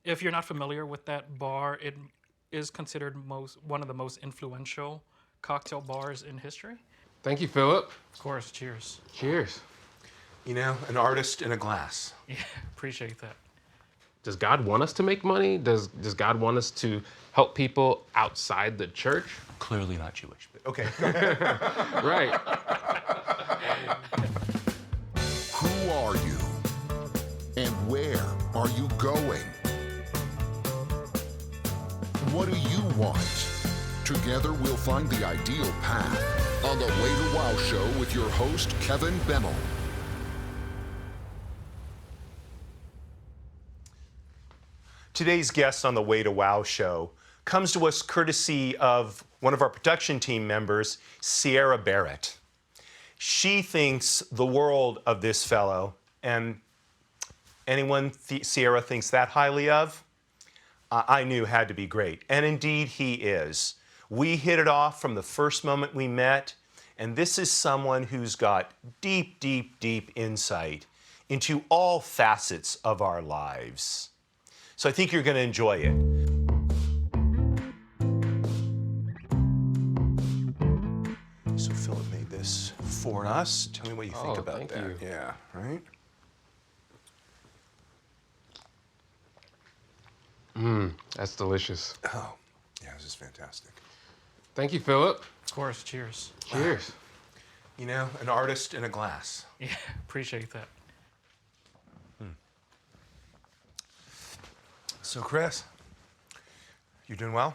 If you're not familiar with that bar, it is considered one of the most influential cocktail bars in history. Thank you, Philip. Of course, cheers. Cheers. You know, an artist in a glass. Yeah, appreciate that. Does God want us to make money? Does God want us to help people outside the church? Clearly not Jewish, but okay, go ahead. Right. Who are you? And where are you going? What do you want? Together we'll find the ideal path on the Way to Wow Show with your host, Kevin Bemmel. Today's guest on the Way to Wow Show comes to us courtesy of one of our production team members, Sierra Barrett. She thinks the world of this fellow, and anyone Sierra thinks that highly of, I knew had to be great. And indeed he is. We hit it off from the first moment we met, and this is someone who's got deep, deep, deep insight into all facets of our lives. So I think you're going to enjoy it. So Philip made this for us. Tell me what you think about thank that. you. Yeah, right? That's delicious. Oh, yeah, this is fantastic. Thank you, Philip. Of course, cheers. Cheers. You know, an artist in a glass. Yeah, appreciate that. So Chris, you doing well?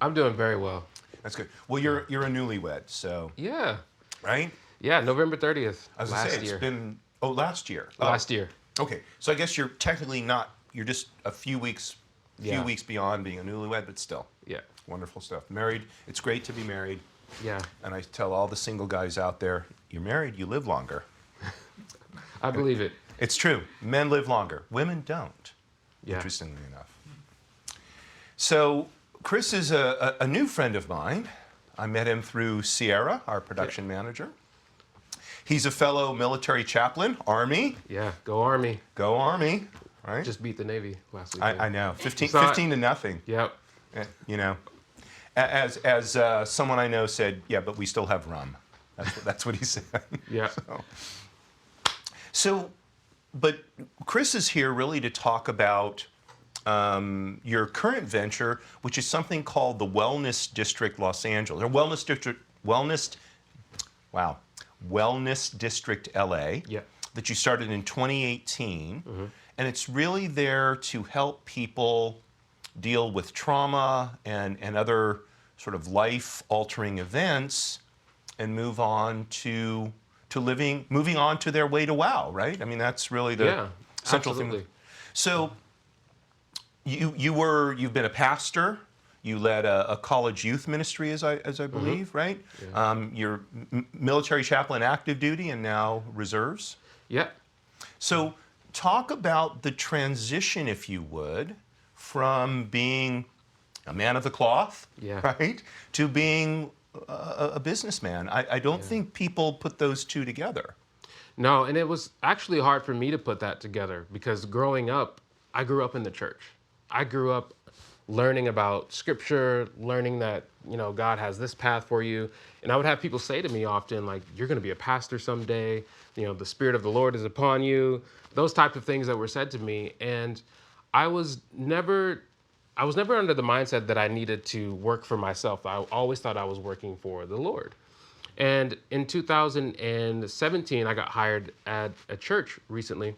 I'm doing very well. That's good. Well, you're a newlywed, so, Yeah. right? Yeah, November 30th I was gonna last say, year. it's been, last year. Last year. Okay, so I guess you're technically not, you're just a few weeks Yeah. beyond being a newlywed, but still. Yeah. Wonderful stuff. Married, it's great to be married. Yeah. And I tell all the single guys out there, you're married, you live longer. I believe it. It's true. Men live longer. Women don't, Yeah. interestingly enough. So Chris is a new friend of mine. I met him through Sierra, our production manager. He's a fellow military chaplain, Army. Yeah. Go Army. Go Army, right? Just beat the Navy last week. I know, 15 Saw it. 15-0. Yep. You know, as someone I know said, yeah, but we still have rum. That's what he said. Yeah. So, but Chris is here really to talk about your current venture, which is something called the Wellness District Los Angeles, or Wellness District LA, Yeah. that you started in 2018. And it's really there to help people deal with trauma and other sort of life-altering events and moving on to their way to wow, right? I mean, that's really the Yeah. central Absolutely. thing. So you've been a pastor. You led a college youth ministry, as I believe, right? Yeah. You're military chaplain, active duty, and now reserves. Yeah. So talk about the transition, if you would, from being a man of the cloth, Yeah. right, to being a businessman. I don't think people put those two together. No, and it was actually hard for me to put that together because growing up, I grew up in the church. I grew up learning about scripture, learning that, God has this path for you. And I would have people say to me often, like, you're going to be a pastor someday. The Spirit of the Lord is upon you. Those types of things that were said to me. And I was never under the mindset that I needed to work for myself. I always thought I was working for the Lord. And in 2017, I got hired at a church recently.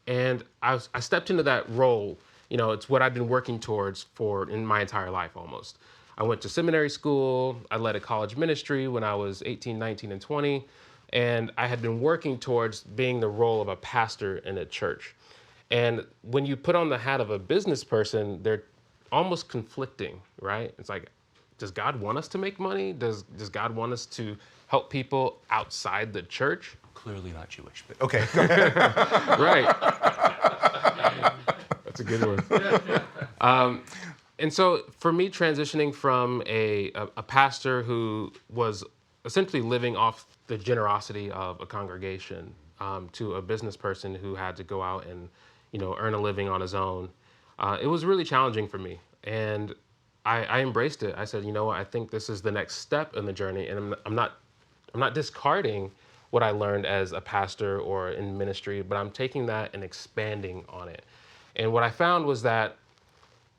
And I stepped into that role. It's what I've been working towards in my entire life almost. I went to seminary school. I led a college ministry when I was 18, 19, and 20. And I had been working towards being the role of a pastor in a church. And when you put on the hat of a business person, they're almost conflicting, right? It's like, does God want us to make money? Does God want us to help people outside the church? Clearly not Jewish, but okay, go ahead. Right. That's a good one. And so for me, transitioning from a pastor who was essentially living off the generosity of a congregation to a business person who had to go out and, earn a living on his own, it was really challenging for me. And I embraced it. I said, you know what, I think this is the next step in the journey. And I'm not discarding what I learned as a pastor or in ministry, but I'm taking that and expanding on it. And what I found was that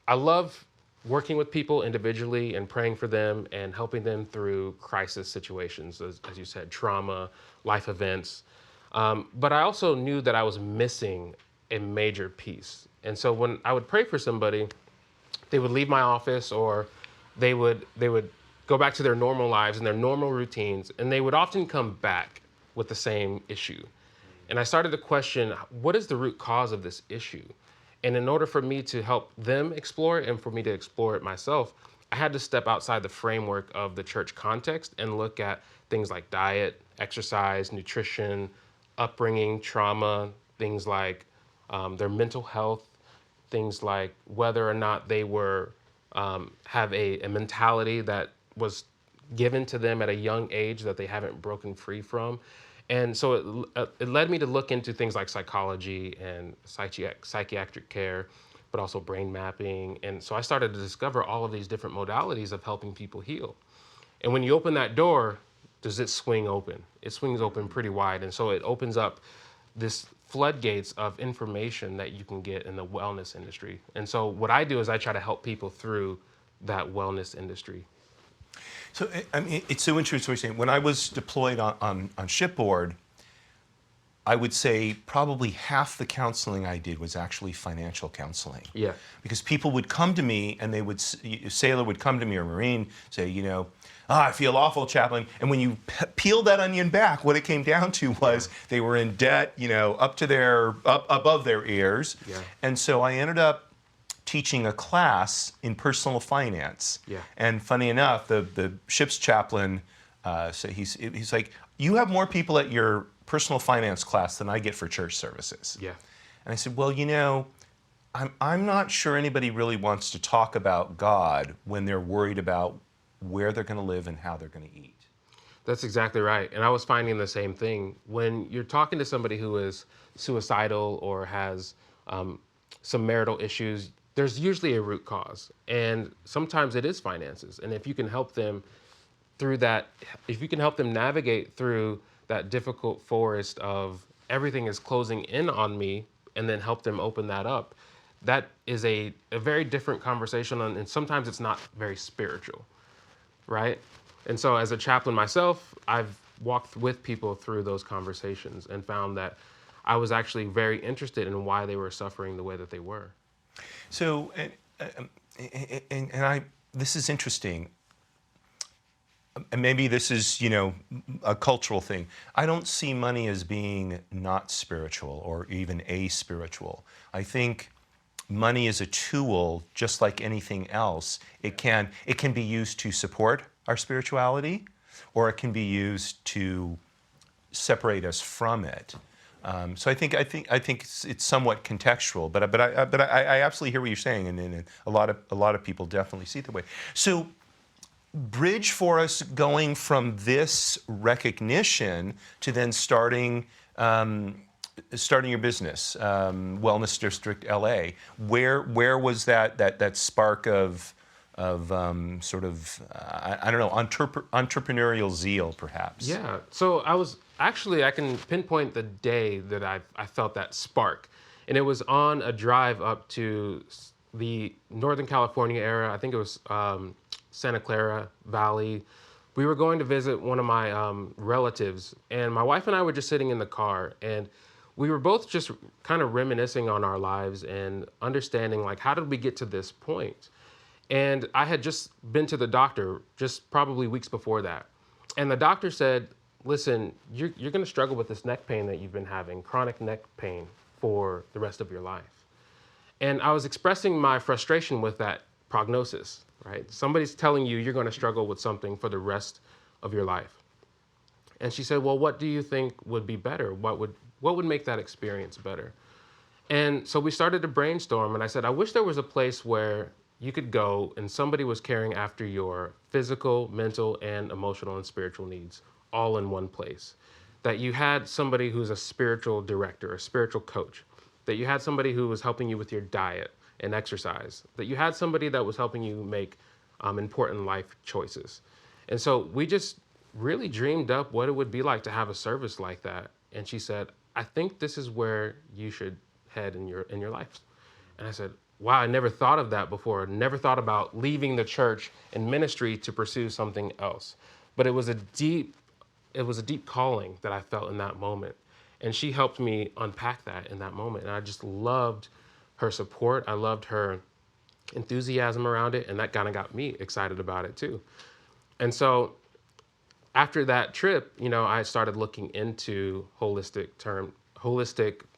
I love working with people individually and praying for them and helping them through crisis situations, as you said, trauma, life events. But I also knew that I was missing a major piece. And so when I would pray for somebody, they would leave my office, or they would go back to their normal lives and their normal routines, and they would often come back with the same issue. And I started to question, what is the root cause of this issue? And in order for me to help them explore it and for me to explore it myself, I had to step outside the framework of the church context and look at things like diet, exercise, nutrition, upbringing, trauma, things like their mental health, things like whether or not they were have a mentality that was given to them at a young age that they haven't broken free from. And so it led me to look into things like psychology and psychiatric care, but also brain mapping. And so I started to discover all of these different modalities of helping people heal. And when you open that door, does it swing open? It swings open pretty wide. And so it opens up this floodgates of information that you can get in the wellness industry. And so what I do is I try to help people through that wellness industry. So I mean, it's so interesting what you're saying. When I was deployed on shipboard, I would say probably half the counseling I did was actually financial counseling. Yeah. Because people would come to me, and a sailor would come to me, or a Marine, say, I feel awful, chaplain. And when you peel that onion back, what it came down to was they were in debt, up above their ears. Yeah. And so I ended up teaching a class in personal finance. Yeah. And funny enough, the ship's chaplain, so he's like, you have more people at your personal finance class than I get for church services. Yeah. And I said, well, I'm not sure anybody really wants to talk about God when they're worried about where they're going to live and how they're going to eat. That's exactly right. And I was finding the same thing. When you're talking to somebody who is suicidal or has some marital issues, there's usually a root cause. And sometimes it is finances. And if you can help them through that, if you can help them navigate through that difficult forest of everything is closing in on me, and then help them open that up, that is a very different conversation. And sometimes it's not very spiritual, right? And so as a chaplain myself, I've walked with people through those conversations and found that I was actually very interested in why they were suffering the way that they were. So, this is interesting. And maybe this is, a cultural thing. I don't see money as being not spiritual or even aspiritual. I think money is a tool, just like anything else. It can be used to support our spirituality, or it can be used to separate us from it. So I think it's somewhat contextual, but I absolutely hear what you're saying, and a lot of people definitely see it that way. So, bridge for us going from this recognition to then starting your business, Wellness District LA. Where was that spark of sort of I don't know, entrepreneurial zeal, perhaps? Yeah. So I can pinpoint the day that I felt that spark, and it was on a drive up to the Northern California area. I think it was Santa Clara Valley. We were going to visit one of my relatives, and my wife and I were just sitting in the car, and we were both just kind of reminiscing on our lives and understanding, like, how did we get to this point? And I had just been to the doctor just probably weeks before that. And the doctor said, listen, you're going to struggle with this neck pain that you've been having, chronic neck pain, for the rest of your life. And I was expressing my frustration with that prognosis, right? Somebody's telling you you're going to struggle with something for the rest of your life. And she said, well, what do you think would be better? What would make that experience better? And so we started to brainstorm, and I said, I wish there was a place where you could go and somebody was caring after your physical, mental, and emotional and spiritual needs all in one place. That you had somebody who's a spiritual director, a spiritual coach. That you had somebody who was helping you with your diet, and exercise, that you had somebody that was helping you make important life choices. And so we just really dreamed up what it would be like to have a service like that. And she said, I think this is where you should head in your life. And I said, wow, I never thought of that before. Never thought about leaving the church and ministry to pursue something else. But it was a deep calling that I felt in that moment. And she helped me unpack that in that moment. And I just loved her support. I loved her enthusiasm around it. And that kind of got me excited about it too. And so after that trip, I started looking into holistic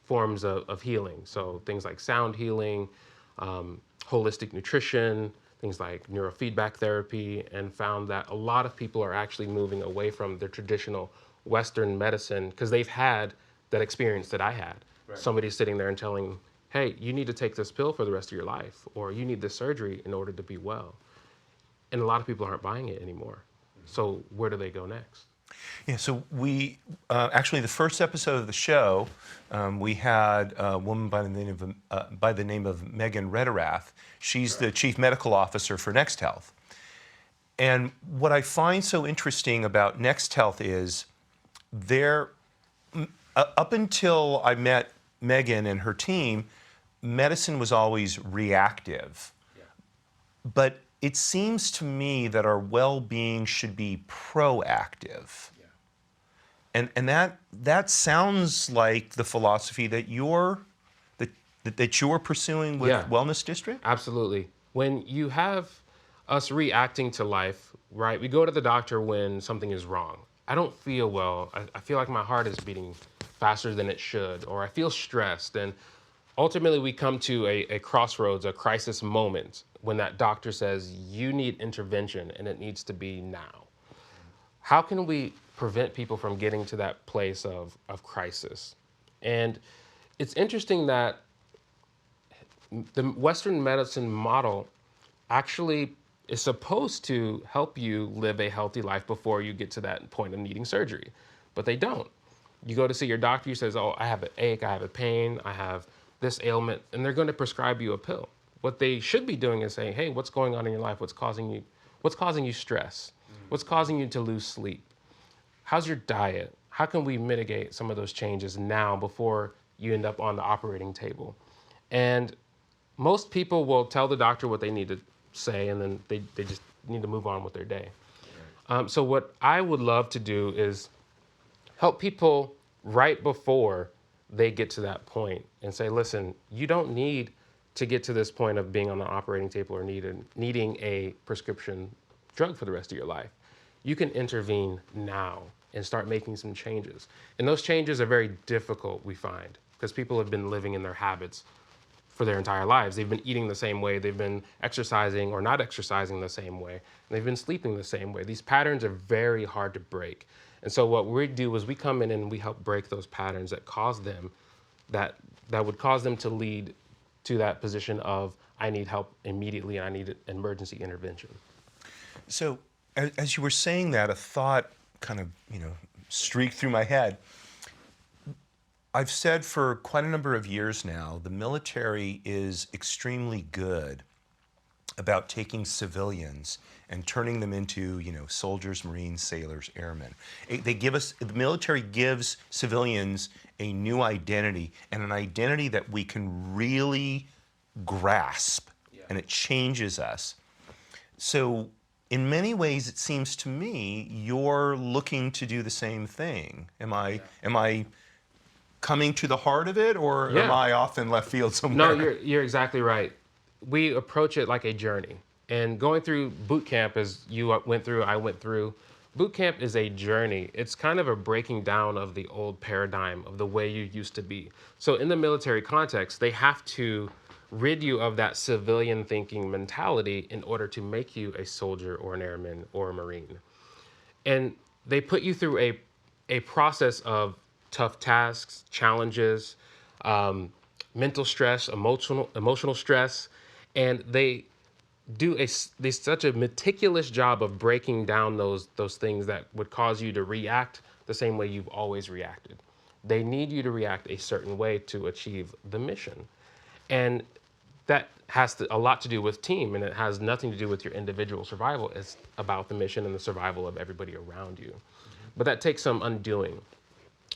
forms of healing. So things like sound healing, holistic nutrition, things like neurofeedback therapy, and found that a lot of people are actually moving away from their traditional Western medicine because they've had that experience that I had. Right. Somebody sitting there and telling, hey, you need to take this pill for the rest of your life, or you need this surgery in order to be well. And a lot of people aren't buying it anymore. So where do they go next? Yeah, so we actually the first episode of the show, we had a woman by the name of Megan Rederath. She's the chief medical officer for Next Health. And what I find so interesting about Next Health is up until I met Megan and her team, medicine was always reactive. Yeah. But it seems to me that our well-being should be proactive. Yeah. And that sounds like the philosophy that you're pursuing with Wellness District? Absolutely. When you have us reacting to life, right? We go to the doctor when something is wrong. I don't feel well. I feel like my heart is beating faster than it should, or I feel stressed. And ultimately we come to a crossroads, a crisis moment, when that doctor says, you need intervention and it needs to be now. How can we prevent people from getting to that place of crisis? And it's interesting that the Western medicine model actually is supposed to help you live a healthy life before you get to that point of needing surgery, but they don't. You go to see your doctor, you says, oh, I have an ache, I have a pain, I have this ailment, and they're going to prescribe you a pill. What they should be doing is saying, hey, what's going on in your life? What's causing you stress? What's causing you to lose sleep? How's your diet? How can we mitigate some of those changes now before you end up on the operating table? And most people will tell the doctor what they need to say, and then they just need to move on with their day. Right. So what I would love to do is help people right before they get to that point and say, listen, you don't need to get to this point of being on the operating table or needing a prescription drug for the rest of your life. You can intervene now and start making some changes. And those changes are very difficult, we find, because people have been living in their habits for their entire lives. They've been eating the same way, they've been exercising or not exercising the same way, and they've been sleeping the same way. These patterns are very hard to break. And so what we do is we come in and we help break those patterns that cause them, that would cause them to lead to that position of, I need help immediately and I need emergency intervention. So as you were saying that, a thought kind of, streaked through my head. I've said for quite a number of years now, the military is extremely good about taking civilians and turning them into, soldiers, Marines, sailors, airmen. The military gives civilians a new identity, and an identity that we can really grasp, and it changes us. So in many ways, it seems to me you're looking to do the same thing. Am I coming to the heart of it, or am I off in left field somewhere? No, you're exactly right. We approach it like a journey. And going through boot camp, as you went through, I went through, boot camp is a journey. It's kind of a breaking down of the old paradigm of the way you used to be. So in the military context, they have to rid you of that civilian thinking mentality in order to make you a soldier or an airman or a Marine. And they put you through a process of tough tasks, challenges, mental stress, emotional stress, and they do such a meticulous job of breaking down those things that would cause you to react the same way you've always reacted. They need you to react a certain way to achieve the mission. And that has a lot to do with team, and it has nothing to do with your individual survival. It's about the mission and the survival of everybody around you. But that takes some undoing.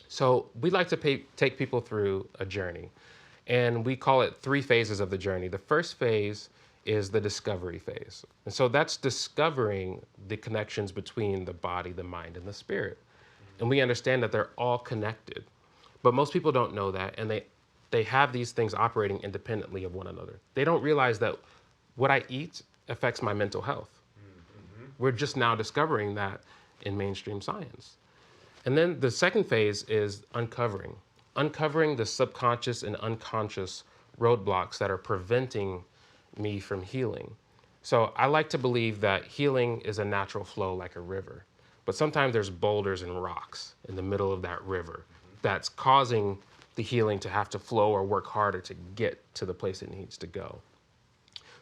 So we like to take people through a journey, and we call it 3 phases of the journey. The first phase is the discovery phase. And so that's discovering the connections between the body, the mind, and the spirit. And we understand that they're all connected. But most people don't know that, and they have these things operating independently of one another. They don't realize that what I eat affects my mental health. We're just now discovering that in mainstream science. And then the second phase is uncovering the subconscious and unconscious roadblocks that are preventing me from healing. So I like to believe that healing is a natural flow like a river, but sometimes there's boulders and rocks in the middle of that river that's causing the healing to have to flow or work harder to get to the place it needs to go.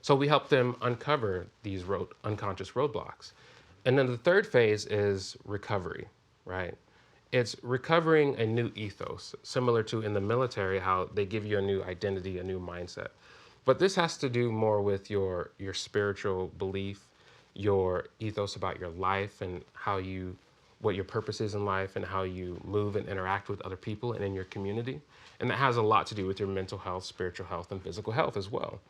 So we help them uncover these unconscious roadblocks. And then the third phase is recovery, right? It's recovering a new ethos, similar to in the military, how they give you a new identity, a new mindset. But this has to do more with your spiritual belief, your ethos about your life, and what your purpose is in life, and how you move and interact with other people and in your community. And that has a lot to do with your mental health, spiritual health, and physical health as well.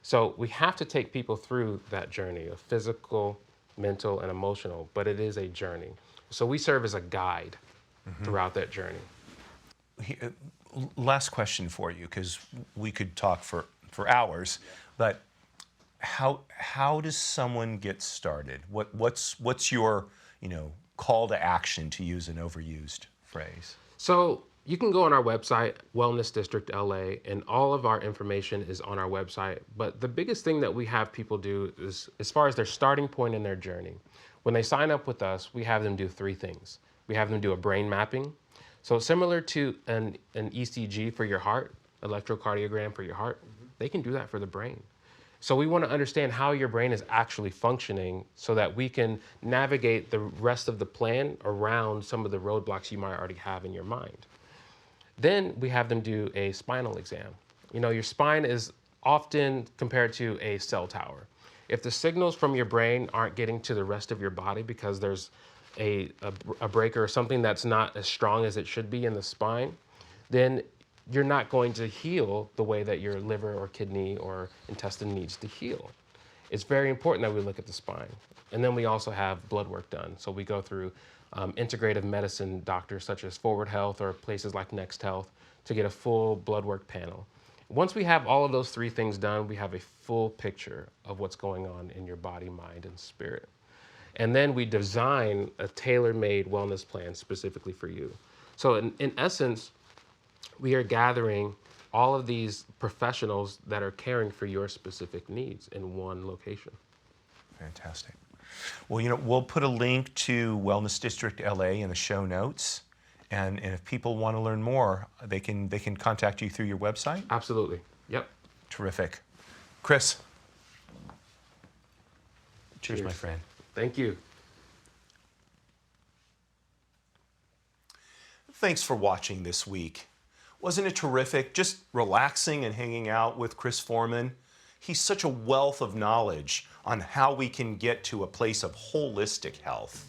So we have to take people through that journey of physical, mental, and emotional, but it is a journey. So we serve as a guide throughout that journey. Last question for you, because we could talk for hours, but how does someone get started? What's your call to action, to use an overused phrase? So you can go on our website, Wellness District LA, and all of our information is on our website. But the biggest thing that we have people do is, as far as their starting point in their journey, when they sign up with us, we have them do 3 things. We have them do a brain mapping. So similar to an ECG for your heart, electrocardiogram for your heart, they can do that for the brain. So we want to understand how your brain is actually functioning so that we can navigate the rest of the plan around some of the roadblocks you might already have in your mind. Then we have them do a spinal exam. Your spine is often compared to a cell tower. If the signals from your brain aren't getting to the rest of your body because there's a breaker or something that's not as strong as it should be in the spine, then you're not going to heal the way that your liver or kidney or intestine needs to heal. It's very important that we look at the spine. And then we also have blood work done. So we go through integrative medicine doctors such as Forward Health or places like Next Health to get a full blood work panel. Once we have all of those 3 things done, we have a full picture of what's going on in your body, mind, and spirit. And then we design a tailor-made wellness plan specifically for you. So in essence, we are gathering all of these professionals that are caring for your specific needs in one location. Fantastic. Well, we'll put a link to Wellness District LA in the show notes. And if people want to learn more, they can contact you through your website? Absolutely. Yep. Terrific. Chris. Cheers, my friend. Thank you. Thanks for watching this week. Wasn't it terrific? Just relaxing and hanging out with Chris Foreman. He's such a wealth of knowledge on how we can get to a place of holistic health.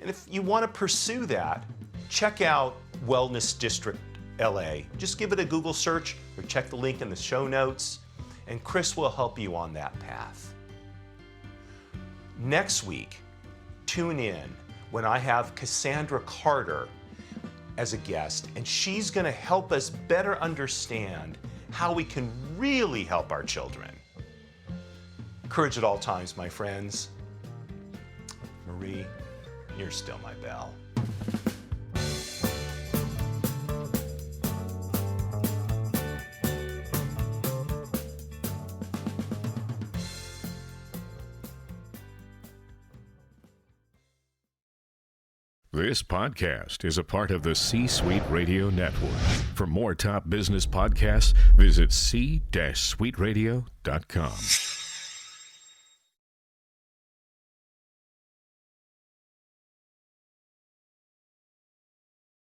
And if you want to pursue that, check out Wellness District LA. Just give it a Google search or check the link in the show notes, and Chris will help you on that path. Next week, tune in when I have Cassandra Carter as a guest, and she's going to help us better understand how we can really help our children. Courage at all times, my friends. Marie, you're still my belle. This podcast is a part of the C-Suite Radio Network. For more top business podcasts, visit c-suiteradio.com.